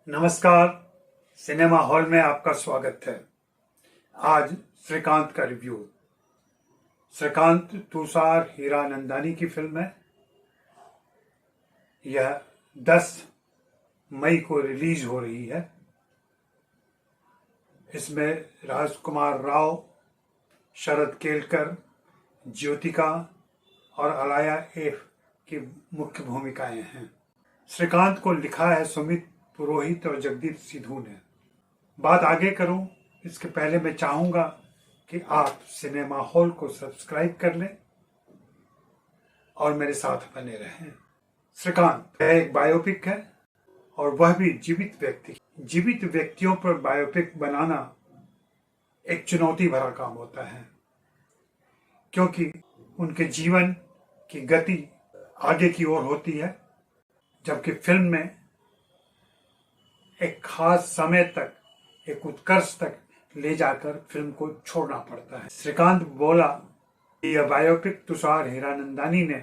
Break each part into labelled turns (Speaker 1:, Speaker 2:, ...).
Speaker 1: नमस्कार। Cinema hall में आपका स्वागत है। आज श्रीकांत का रिव्यू। श्रीकांत तुषार हीरानंदानी की फिल्म है। यह 10 मई को रिलीज हो रही है। इसमें राजकुमार राव, शरद केलकर, ज्योतिका और अलाया एफ की मुख्य भूमिकाएं हैं। श्रीकांत को लिखा है सुमित पुरोहित और जगदीप सिद्धू ने। बात आगे करूं इसके पहले मैं चाहूंगा कि आप सिनेमा हॉल को सब्सक्राइब कर लें और मेरे साथ बने रहें। श्रीकांत एक बायोपिक है और वह भी जीवित व्यक्ति। जीवित व्यक्तियों पर बायोपिक बनाना एक चुनौती भरा काम होता है, क्योंकि उनके जीवन की गति आगे की ओर होती है, जबकि फिल्म में एक खास समय तक, एक उत्कर्ष तक ले जाकर फिल्म को छोड़ना पड़ता है। श्रीकांत बोला कि यह बायोपिक तुषार हीरानंदानी ने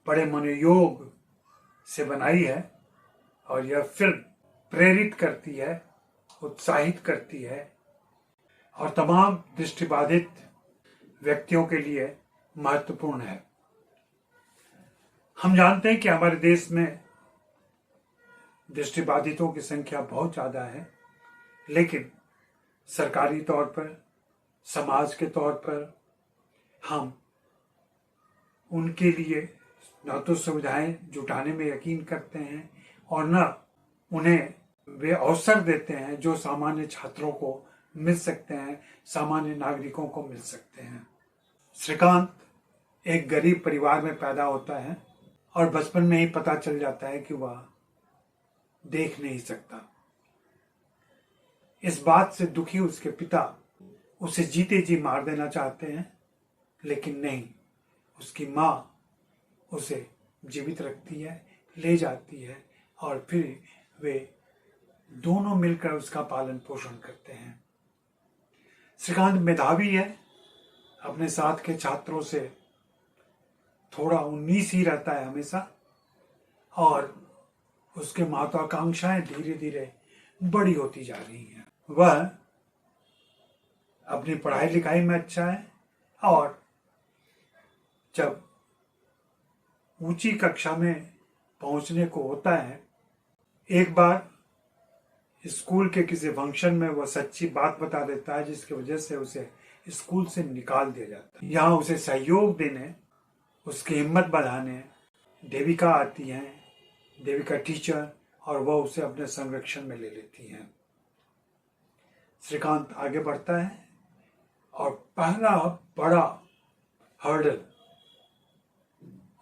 Speaker 1: बड़े मनोयोग से बनाई है और यह फिल्म प्रेरित करती है, उत्साहित करती है और तमाम दृष्टिबाधित व्यक्तियों के लिए महत्वपूर्ण है। हम जानते हैं कि हमारे देश में दृष्टिबाधितों की संख्या बहुत ज़्यादा है, लेकिन सरकारी तौर पर, समाज के तौर पर हम उनके लिए न तो सुविधाएं जुटाने में यकीन करते हैं और न उन्हें वे अवसर देते हैं जो सामान्य छात्रों को मिल सकते हैं, सामान्य नागरिकों को मिल सकते हैं। श्रीकांत एक गरीब परिवार में पैदा होता है और बचपन में ही पता चल जाता है कि वह देख नहीं सकता। इस बात से दुखी उसके पिता उसे जीते जी मार देना चाहते हैं, लेकिन नहीं, उसकी माँ उसे जीवित रखती है, ले जाती है और फिर वे दोनों मिलकर उसका पालन पोषण करते हैं। श्रीकांत मेधावी है, अपने साथ के छात्रों से थोड़ा 19 ही रहता है हमेशा, और उसके महत्वाकांक्षाएं धीरे धीरे बड़ी होती जा रही हैं। वह अपनी पढ़ाई लिखाई में अच्छा है और जब ऊंची कक्षा में पहुंचने को होता है, एक बार स्कूल के किसी फंक्शन में वह सच्ची बात बता देता है, जिसकी वजह से उसे स्कूल से निकाल दिया जाता है। यहाँ उसे सहयोग देने, उसकी हिम्मत बढ़ाने देविका आती हैं, देविका टीचर, और वह उसे अपने संरक्षण में ले लेती हैं। श्रीकांत आगे बढ़ता है और पहला बड़ा हर्डल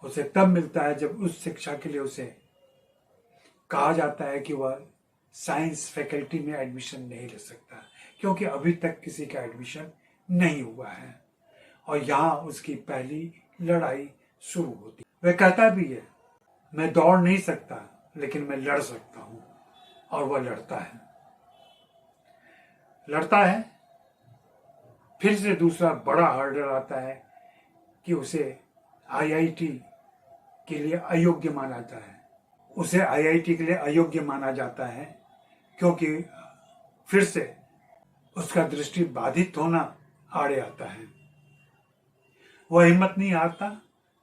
Speaker 1: उसे तब मिलता है जब उस शिक्षा के लिए उसे कहा जाता है कि वह साइंस फैकल्टी में एडमिशन नहीं ले सकता, क्योंकि अभी तक किसी का एडमिशन नहीं हुआ है। और यहाँ उसकी पहली लड़ाई शुरू होती है। वह कहता भी है, मैं दौड़ नहीं सकता लेकिन मैं लड़ सकता हूं, और वह लड़ता है। फिर से दूसरा बड़ा हर्डल आता है कि उसे आईआईटी के लिए अयोग्य माना जाता है। उसे आईआईटी के लिए अयोग्य माना जाता है क्योंकि फिर से उसका दृष्टि बाधित होना आड़े आता है। वह हिम्मत नहीं हारता।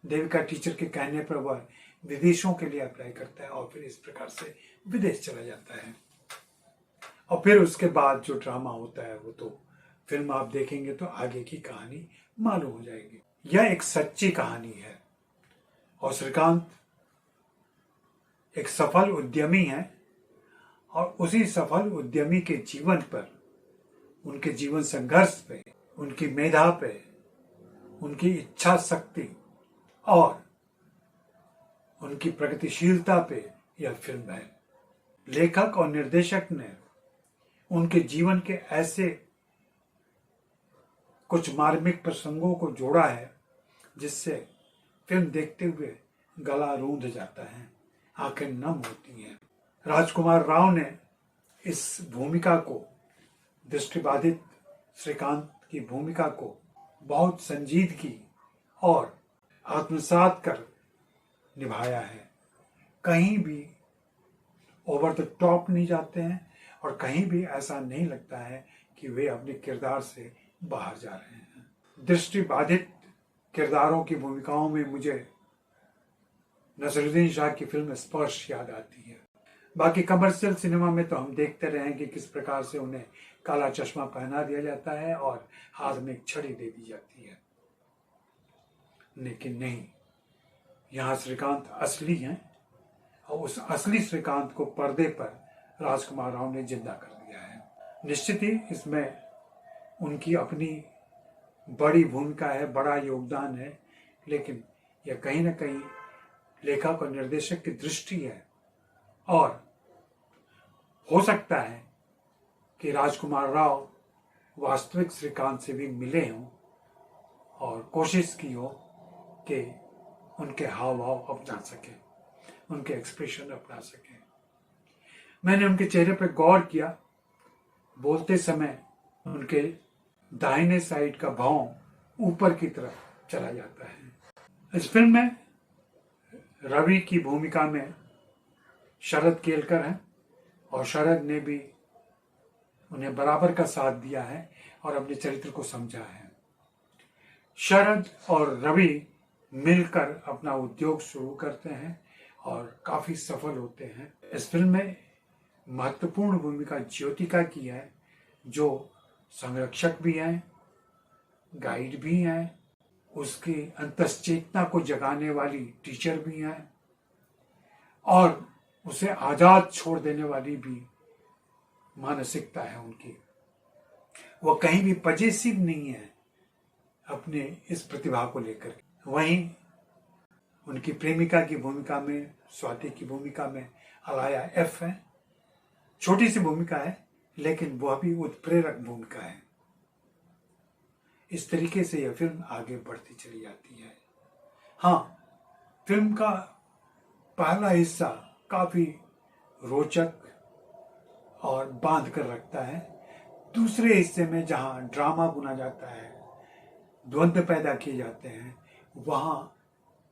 Speaker 1: देविका टीचर के कहने पर वह विदेशों के लिए अप्लाई करता है और फिर इस प्रकार से विदेश चला जाता है। और फिर उसके बाद जो ड्रामा होता है वो तो फिल्म आप देखेंगे तो आगे की कहानी मालूम हो जाएगी। यह एक सच्ची कहानी है और श्रीकांत एक सफल उद्यमी है, और उसी सफल उद्यमी के जीवन पर, उनके जीवन संघर्ष पे, उनकी मेधा पे, उनकी इच्छा शक्ति और उनकी प्रगतिशीलता पे यह फिल्म है। लेखक और निर्देशक ने उनके जीवन के ऐसे कुछ मार्मिक प्रसंगों को जोड़ा है जिससे फिल्म देखते हुए गला रूंध जाता है, आंखें नम होती हैं। राजकुमार राव ने इस भूमिका को, दृष्टिबाधित श्रीकांत की भूमिका को बहुत संजीदगी और आत्मसात कर निभाया है। कहीं भी ओवर द टॉप नहीं जाते हैं और कहीं भी ऐसा नहीं लगता है कि वे अपने किरदार से बाहर जा रहे हैं। दृष्टिबाधित किरदारों की भूमिकाओं में मुझे नसीरुद्दीन शाह की फिल्म स्पर्श याद आती है। बाकी कमर्शियल सिनेमा में तो हम देखते रहे हैं कि किस प्रकार से उन्हें काला चश्मा पहना दिया जाता है और हाथ में एक छड़ी दे दी जाती है, लेकिन नहीं, यहाँ श्रीकांत असली हैं और उस असली श्रीकांत को पर्दे पर राजकुमार राव ने जिंदा कर दिया है। निश्चित ही इसमें उनकी अपनी बड़ी भूमिका है, बड़ा योगदान है, लेकिन यह कहीं ना कहीं लेखक और निर्देशक की दृष्टि है और हो सकता है कि राजकुमार राव वास्तविक श्रीकांत से भी मिले हों और कोशिश की हो कि उनके हाव भाव अपना सके, उनके एक्सप्रेशन अपना सके। मैंने उनके चेहरे पर गौर किया, बोलते समय उनके दाहिने साइड का भौं ऊपर की तरफ चला जाता है। इस फिल्म में रवि की भूमिका में शरद केलकर हैं और शरद ने भी उन्हें बराबर का साथ दिया है और अपने चरित्र को समझा है। शरद और रवि मिलकर अपना उद्योग शुरू करते हैं और काफी सफल होते हैं। इस फिल्म में महत्वपूर्ण भूमिका ज्योतिका की है, जो संरक्षक भी हैं, गाइड भी हैं, उसकी अंतश्चेतना को जगाने वाली टीचर भी हैं और उसे आजाद छोड़ देने वाली भी मानसिकता है उनकी। वो कहीं भी पजेसिव नहीं है अपने इस प्रतिभा को लेकर। वहीं उनकी प्रेमिका की भूमिका में, स्वाति की भूमिका में अलाया एफ है। छोटी सी भूमिका है लेकिन वह भी उत्प्रेरक भूमिका है। इस तरीके से यह फिल्म आगे बढ़ती चली जाती है। हाँ, फिल्म का पहला हिस्सा काफी रोचक और बांध कर रखता है। दूसरे हिस्से में जहां ड्रामा बुना जाता है, द्वंद्व पैदा किए जाते हैं, वहां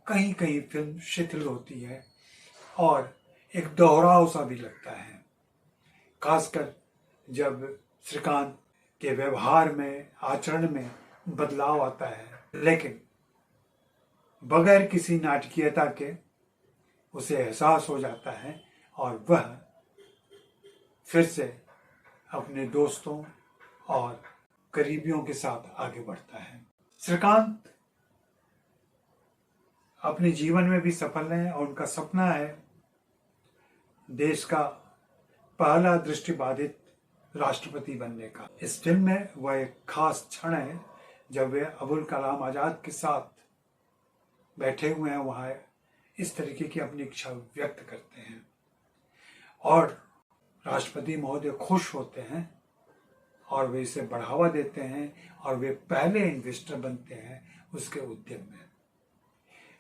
Speaker 1: कहीं कहीं फिल्म शिथिल होती है और एक दोहराव सा भी लगता है, खासकर जब श्रीकांत के व्यवहार में, आचरण में बदलाव आता है, लेकिन बगैर किसी नाटकीयता के उसे एहसास हो जाता है और वह फिर से अपने दोस्तों और करीबियों के साथ आगे बढ़ता है। श्रीकांत अपने जीवन में भी सफल है और उनका सपना है देश का पहला दृष्टिबाधित राष्ट्रपति बनने का। इस फिल्म में वह एक खास क्षण है जब वे अबुल कलाम आजाद के साथ बैठे हुए हैं, वहां इस तरीके की अपनी इच्छा व्यक्त करते हैं और राष्ट्रपति महोदय खुश होते हैं और वे इसे बढ़ावा देते हैं और वे पहले इन्वेस्टर बनते हैं उसके उद्यम में।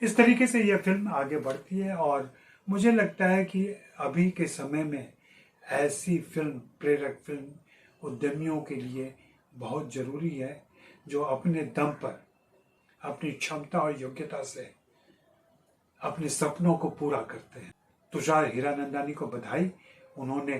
Speaker 1: इस तरीके से यह फिल्म आगे बढ़ती है और मुझे लगता है कि अभी के समय में ऐसी फिल्म, प्रेरक फिल्म उद्यमियों के लिए बहुत जरूरी है, जो अपने दम पर, अपनी क्षमता और योग्यता से अपने सपनों को पूरा करते हैं। तुषार हीरानंदानी को बधाई, उन्होंने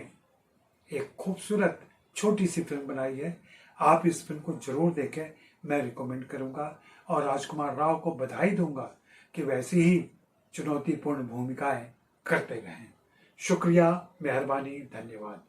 Speaker 1: एक खूबसूरत छोटी सी फिल्म बनाई है। आप इस फिल्म को जरूर देखें, मैं रिकमेंड करूंगा और राजकुमार राव को बधाई दूंगा कि वैसी ही चुनौतीपूर्ण भूमिकाएं करते रहें। शुक्रिया, मेहरबानी, धन्यवाद।